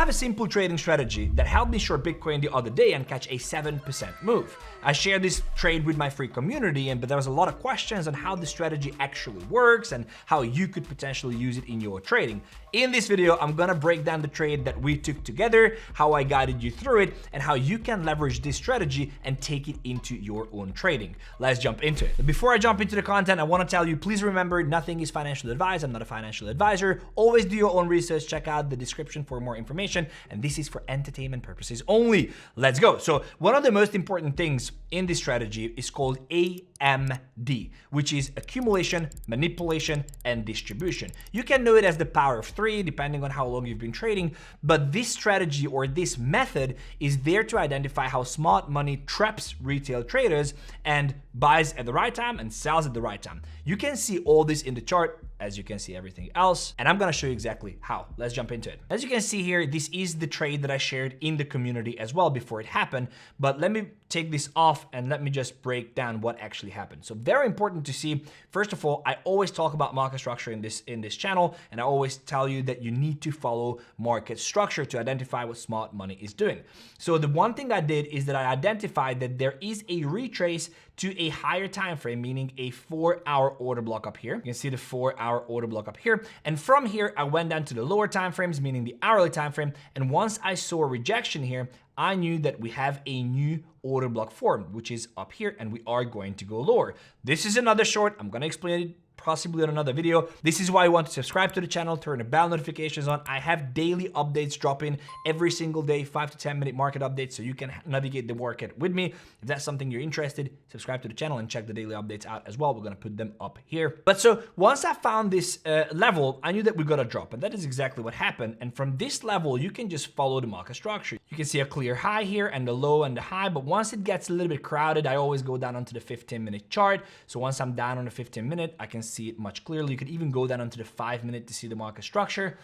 have a simple trading strategy that helped me short Bitcoin the other day and catch a 7% move. I shared this trade with my free community, but there was a lot of questions on how the strategy actually works and how you could potentially use it in your trading. In this video, I'm gonna break down the trade that we took together, how I guided you through it, and how you can leverage this strategy and take it into your own trading. Let's jump into it. But before I jump into the content, I wanna tell you, please remember, nothing is financial advice. I'm not a financial advisor. Always do your own research. Check out the description for more information. And this is for entertainment purposes only. Let's go. So one of the most important things in this strategy is called AMD, which is accumulation, manipulation, and distribution. You can know it as the power of 3, depending on how long you've been trading, but this strategy or this method is there to identify how smart money traps retail traders and buys at the right time and sells at the right time. You can see all this in the chart, as you can see everything else, and I'm gonna show you exactly how. Let's jump into it. As you can see here, this is the trade that I shared in the community as well before it happened, but let me take this off and let me just break down what actually happened. So very important to see. First of all, I always talk about market structure in this channel, and I always tell you that you need to follow market structure to identify what smart money is doing. So the one thing I did is that I identified that there is a retrace to a higher time frame, meaning a 4-hour order block up here. You can see the 4-hour order block up here. And from here, I went down to the lower time frames, meaning the hourly time frame. And once I saw a rejection here, I knew that we have a new order block formed, which is up here, and we are going to go lower. This is another short. I'm gonna explain it possibly in another video. This is why you want to subscribe to the channel, turn the bell notifications on. I have daily updates dropping every single day, 5 to 10 minute market updates, so you can navigate the market with me. If that's something you're interested, subscribe to the channel and check the daily updates out as well. We're gonna put them up here. But so once I found this level, I knew that we got a drop, and that is exactly what happened. And from this level, you can just follow the market structure. You can see a clear high here and the low and the high, but once it gets a little bit crowded, I always go down onto the 15-minute chart. So once I'm down on the 15-minute, I can see it much clearly. You could even go down onto the 5-minute to see the market structure.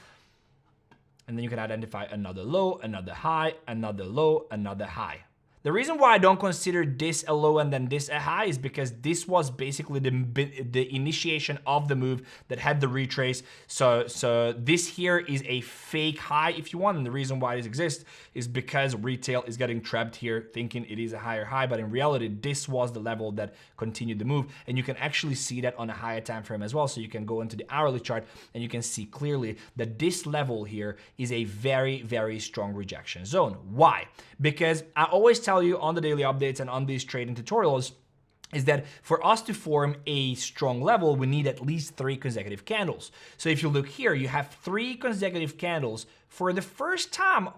And then you can identify another low, another high, another low, another high. The reason why I don't consider this a low and then this a high is because this was basically the initiation of the move that had the retrace. So this here is a fake high if you want, and the reason why this exists is because retail is getting trapped here thinking it is a higher high, but in reality this was the level that continued the move, and you can actually see that on a higher time frame as well. So you can go into the hourly chart and you can see clearly that this level here is a very, very strong rejection zone. Why? Because I always tell you on the daily updates and on these trading tutorials is that for us to form a strong level, we need at least 3 consecutive candles. So if you look here, you have 3 consecutive candles for the first time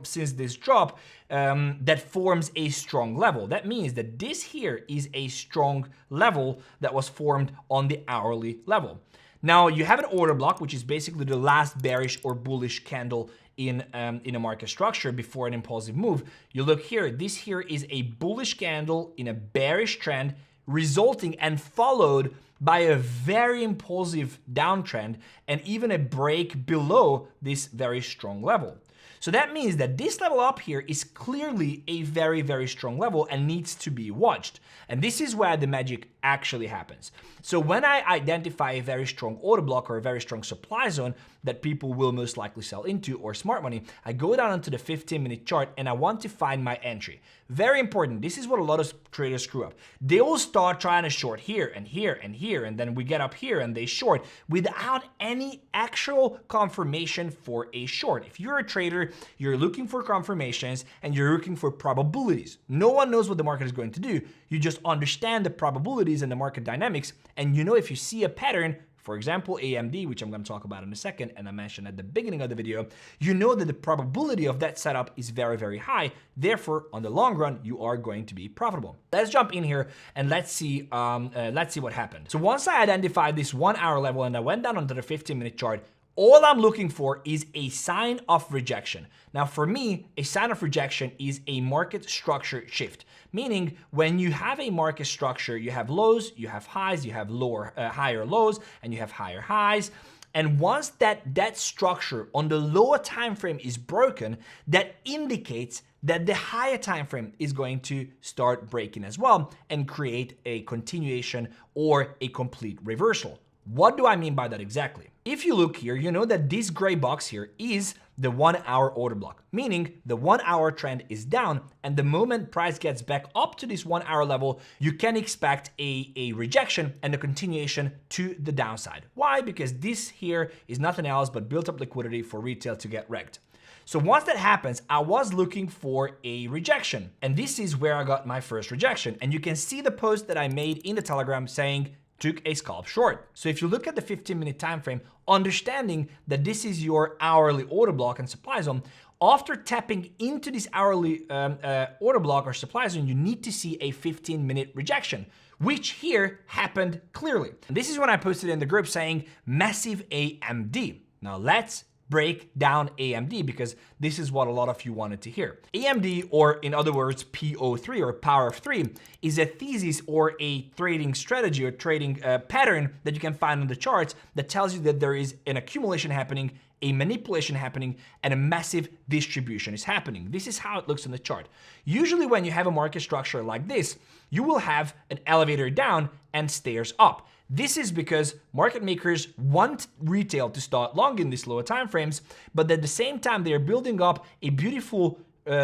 since this drop that forms a strong level. That means that this here is a strong level that was formed on the hourly level. Now you have an order block, which is basically the last bearish or bullish candle in a market structure before an impulsive move. You look here, this here is a bullish candle in a bearish trend, resulting and followed by a very impulsive downtrend and even a break below this very strong level. So that means that this level up here is clearly a very, very strong level and needs to be watched. And this is where the magic actually happens. So when I identify a very strong order block or a very strong supply zone that people will most likely sell into, or smart money, I go down onto the 15-minute chart and I want to find my entry. Very important. This is what a lot of traders screw up. They will start trying to short here and here and here, and then we get up here and they short without any actual confirmation for a short. If you're a trader, you're looking for confirmations and you're looking for probabilities. No one knows what the market is going to do. You just understand the probabilities and the market dynamics, and you know if you see a pattern, for example, AMD, which I'm going to talk about in a second, and I mentioned at the beginning of the video, you know that the probability of that setup is very, very high. Therefore, on the long run, you are going to be profitable. Let's jump in here and let's see what happened. So once I identified this 1-hour level and I went down onto the 15-minute chart, all I'm looking for is a sign of rejection. Now, for me, a sign of rejection is a market structure shift, meaning when you have a market structure, you have lows, you have highs, you have higher lows, and you have higher highs. And once that structure on the lower time frame is broken, that indicates that the higher time frame is going to start breaking as well and create a continuation or a complete reversal. What do I mean by that exactly? If you look here, you know that this gray box here is the 1 hour order block, meaning the 1 hour trend is down, and the moment price gets back up to this 1 hour level, you can expect a rejection and a continuation to the downside. Why? Because this here is nothing else but built up liquidity for retail to get wrecked. So once that happens, I was looking for a rejection, and this is where I got my first rejection. And you can see the post that I made in the Telegram saying, took a scalp short. So if you look at the 15-minute time frame, understanding that this is your hourly order block and supply zone, after tapping into this hourly order block or supply zone, you need to see a 15-minute rejection, which here happened clearly. And this is when I posted in the group saying massive AMD. Now let's break down AMD, because this is what a lot of you wanted to hear. AMD, or in other words, PO3 or power of 3, is a thesis or a trading strategy or trading pattern that you can find on the charts that tells you that there is an accumulation happening, a manipulation happening, and a massive distribution is happening. This is how it looks on the chart. Usually when you have a market structure like this, you will have an elevator down and stairs up. This is because market makers want retail to start long in these lower time frames, but at the same time, they are building up a beautiful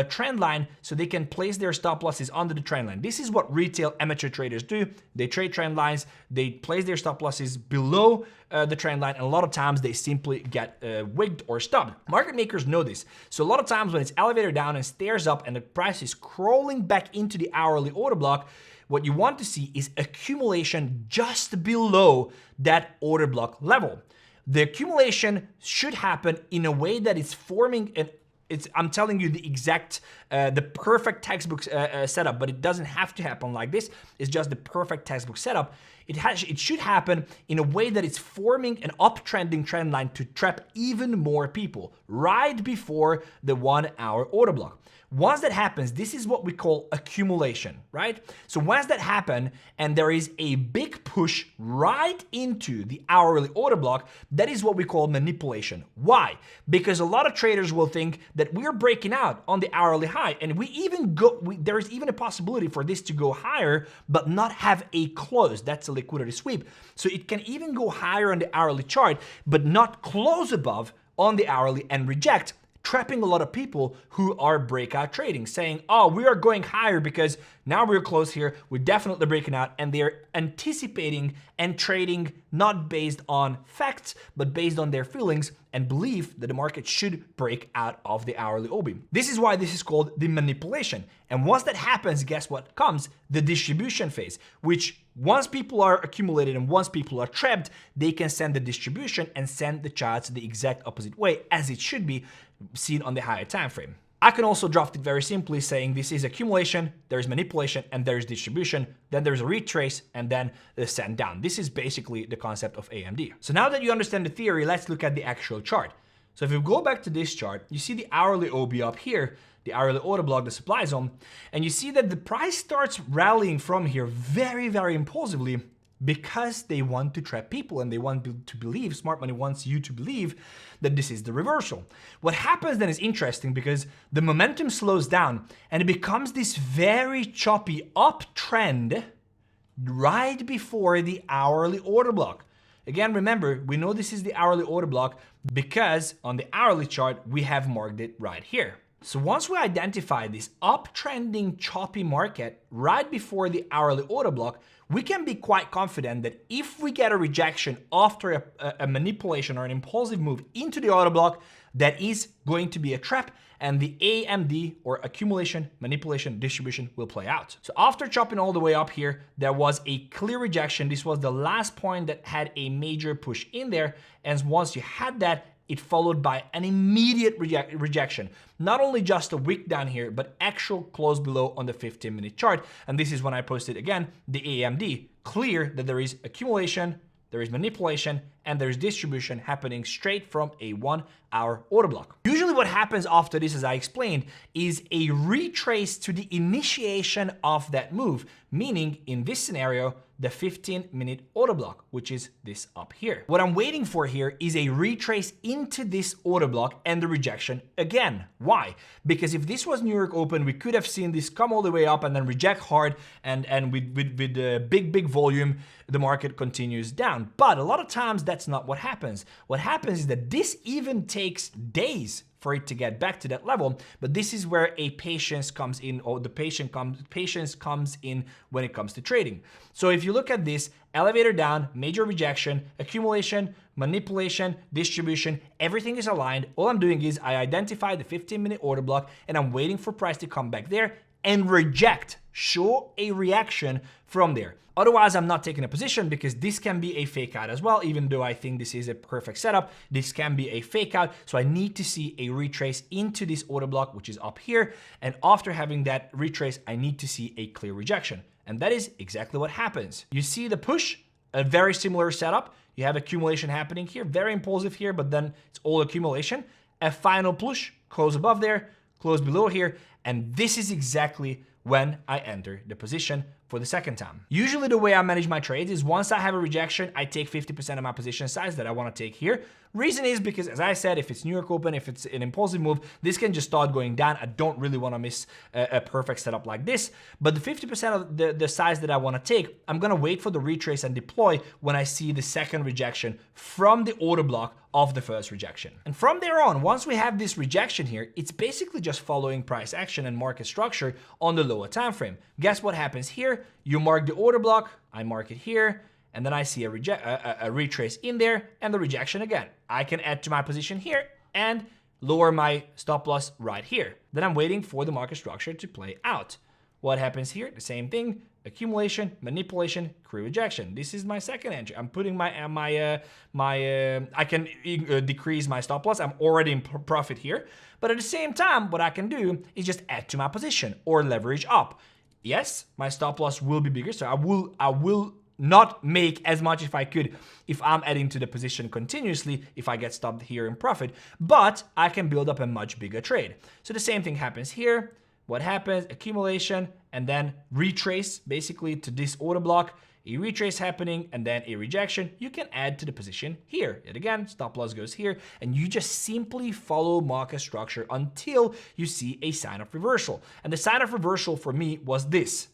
trend line so they can place their stop losses under the trend line. This is what retail amateur traders do. They trade trend lines, they place their stop losses below the trend line, and a lot of times they simply get wigged or stopped. Market makers know this. So a lot of times when it's elevator down and stairs up and the price is crawling back into the hourly order block, what you want to see is accumulation just below that order block level. The accumulation should happen in a way that it's forming an I'm telling you the exact, the perfect textbook setup, but it doesn't have to happen like this. It's just the perfect textbook setup. It should happen in a way that it's forming an uptrending trend line to trap even more people right before the 1 hour order block. Once that happens, this is what we call accumulation, right? So once that happens and there is a big push right into the hourly order block, that is what we call manipulation. Why? Because a lot of traders will think that we're breaking out on the hourly high, and there is even a possibility for this to go higher but not have a close. That's a liquidity sweep. So it can even go higher on the hourly chart but not close above on the hourly and reject, trapping a lot of people who are breakout trading, saying, oh, we are going higher because now we're close here, we're definitely breaking out, and they're anticipating and trading not based on facts, but based on their feelings and belief that the market should break out of the hourly OB. This is why this is called the manipulation. And once that happens, guess what comes? The distribution phase, which once people are accumulated and once people are trapped, they can send the distribution and send the charts the exact opposite way as it should be seen on the higher time frame. I can also draft it very simply saying this is accumulation, there's manipulation, and there's distribution, then there's a retrace, and then the send down. This is basically the concept of AMD. So now that you understand the theory, let's look at the actual chart. So if you go back to this chart, you see the hourly OB up here, the hourly order block, the supply zone, and you see that the price starts rallying from here very, very impulsively because they want to trap people and they want to believe, smart money wants you to believe that this is the reversal. What happens then is interesting because the momentum slows down and it becomes this very choppy uptrend right before the hourly order block. Again, remember, we know this is the hourly order block because on the hourly chart, we have marked it right here. So once we identify this uptrending choppy market right before the hourly order block, we can be quite confident that if we get a rejection after a manipulation or an impulsive move into the order block, that is going to be a trap, and the AMD or accumulation, manipulation, distribution will play out. So after chopping all the way up here, there was a clear rejection. This was the last point that had a major push in there. And once you had that, it followed by an immediate rejection. Not only just a wick down here, but actual close below on the 15-minute chart. And this is when I posted again, the AMD, clear that there is accumulation, there is manipulation, and there's distribution happening straight from a 1 hour order block. Usually what happens after this, as I explained, is a retrace to the initiation of that move, meaning in this scenario, the 15-minute order block, which is this up here. What I'm waiting for here is a retrace into this order block and the rejection again. Why? Because if this was New York Open, we could have seen this come all the way up and then reject hard, and with big volume, the market continues down. But a lot of times that's not what happens. What happens is that this even takes days for it to get back to that level, but this is where a patience comes in, or the patience comes in when it comes to trading. So if you look at this, elevator down, major rejection, accumulation, manipulation, distribution, everything is aligned. All I'm doing is I identify the 15-minute order block and I'm waiting for price to come back there and reject, show a reaction from there. Otherwise, I'm not taking a position because this can be a fake out as well. Even though I think this is a perfect setup, this can be a fake out. So I need to see a retrace into this order block, which is up here. And after having that retrace, I need to see a clear rejection. And that is exactly what happens. You see the push, a very similar setup. You have accumulation happening here, very impulsive here, but then it's all accumulation. A final push, close above there, close below here. And this is exactly when I enter the position for the second time. Usually the way I manage my trades is once I have a rejection, I take 50% of my position size that I want to take here. Reason is because, as I said, if it's New York Open, if it's an impulsive move, this can just start going down. I don't really want to miss a perfect setup like this. But the 50% of the size that I want to take, I'm going to wait for the retrace and deploy when I see the second rejection from the order block of the first rejection. And from there on, once we have this rejection here, it's basically just following price action and market structure on the lower time frame. Guess what happens here? You mark the order block, I mark it here, and then I see a retrace in there and the rejection again. I can add to my position here and lower my stop loss right here. Then I'm waiting for the market structure to play out. What happens here? The same thing. Accumulation, manipulation, clear rejection. This is my second entry. I'm putting I can decrease my stop loss. I'm already in profit here. But at the same time, what I can do is just add to my position or leverage up. Yes, my stop loss will be bigger, so I will not make as much if I could if I'm adding to the position continuously if I get stopped here in profit, but I can build up a much bigger trade. So the same thing happens here. What happens? Accumulation and then retrace basically to this order block, a retrace happening and then a rejection. You can add to the position here. Yet again, stop loss goes here and you just simply follow market structure until you see a sign of reversal. And the sign of reversal for me was this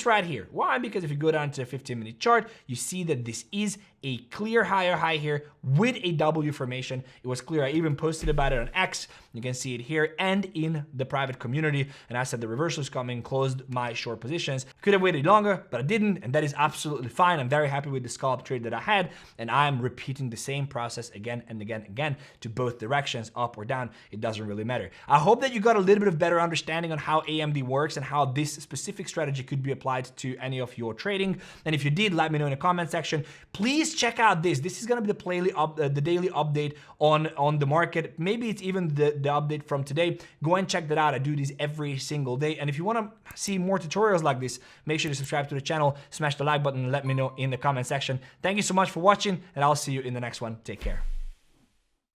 right here. Why? Because if you go down to the 15-minute chart, you see that this is a clear higher high here with a W formation. It was clear. I even posted about it on X. You can see it here and in the private community. And I said the reversal is coming, closed my short positions. Could have waited longer, but I didn't. And that is absolutely fine. I'm very happy with the scalp trade that I had. And I'm repeating the same process again and again to both directions, up or down. It doesn't really matter. I hope that you got a little bit of better understanding on how AMD works and how this specific strategy could be applied to any of your trading. And if you did, let me know in the comment section. Please check out this. This is going to be the daily update on the market. Maybe it's even the update from today. Go and check that out. I do these every single day. And if you want to see more tutorials like this, make sure to subscribe to the channel, smash the like button, and let me know in the comment section. Thank you so much for watching, and I'll see you in the next one. Take care.